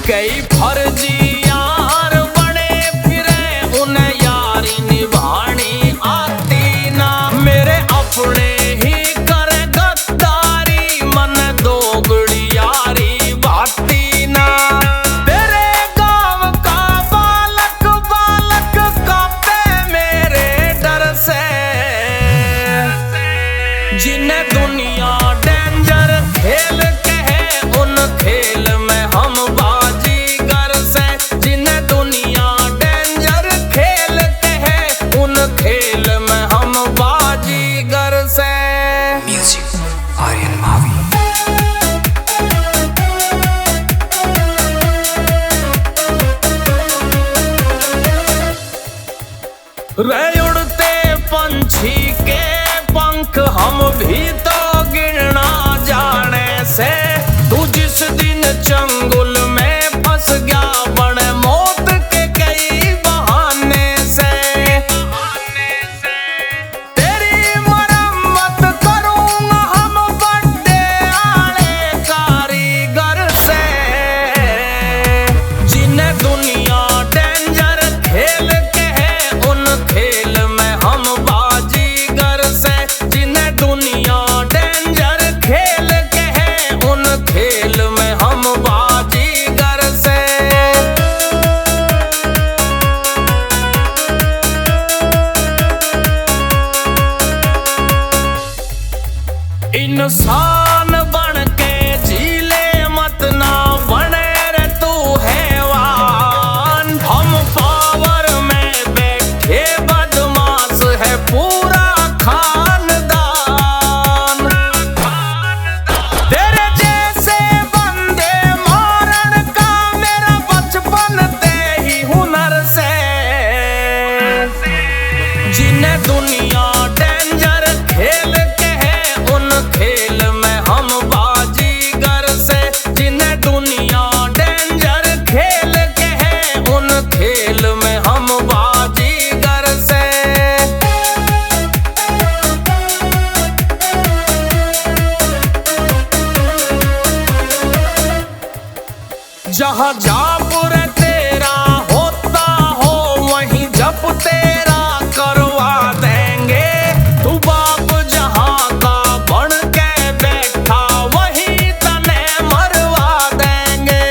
कई फर्जी यार बने फिरे, उन्हें यारी निभानी आती ना। मेरे अपने ही करे गद्दारी, मन दोगड़ी यारी बाती ना। तेरे गांव का बालक बालक कांपे मेरे डर से, जिन्हें दुनिया डेंजर खेल कहे, उन खेल में हम बाजीगर से। जिन्हें दुनिया डेंजर खेल कहे, उन खेल में हम बाजीगर से। म्यूजिक आर्यन मावी। रे उड़ते पंछी के पंख हम भी तो गिरना जाने से। तू जिस दिन चंगुल में फंस गया, बड़े मौत के कई बहाने से। तेरी मरम्मत करूंगा हम बड़े आले कारीगर से, जिन्हें दुनिया डेंजर खेल कहे, उन खेल में हम बाजीगर से। जिन्हें दुनिया डेंजर खेल कहे, उन खेल में हम बाजीगर से। इंसान बन के जीले मत ना बने रे तू हैवान। हम पावर में बैठे बदमाश है पूरा खानदान। तेरे जैसे बंदे मारन का मेरा बचपन ते ही हुनर से, जिन्हें दुनिया डेंजर खेल कहे, उन खेल में हम बाजीगर से। जिन्हें दुनिया डेंजर खेल कहे, उन खेल में हम बाजीगर से। जहाँ जापुर तेरा होता हो, वहीं जप तेरा करवा देंगे। तू बाप जहाँ का बन के बैठा, वहीं तने मरवा देंगे।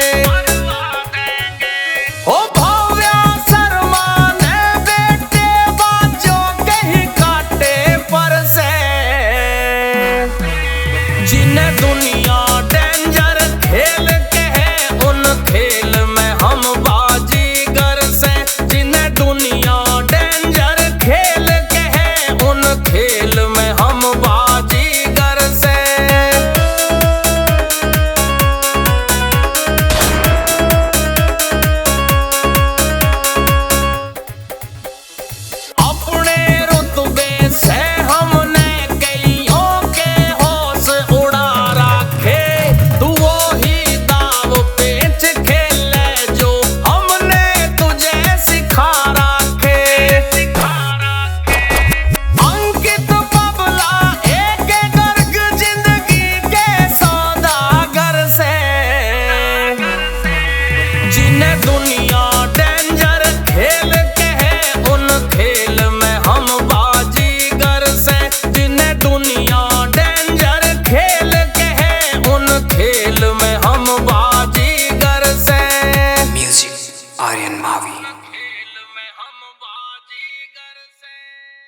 ओ भव्या शर्मा ने बेटे बाजों के ही काटे पर से, जिन्हें दुनिया डेंजर खेल कहे, उन खेल में हम बाजीगर से। जिन्हें दुनिया डेंजर खेल कहे, उन खेल में हम बाजीगर से। अपने रुतबे से हमने कईयों के होश उड़ा रखे। तू वही दाव पेच खेले जो हमने तुझे सिखा रखे। अंकित बबला एक गर्ग जिंदगी के सौदागर से, जिन्हें दुनिया डेंजर खेल कहे, उन खेल में हम बाजीगर से। जिन्हें दुनिया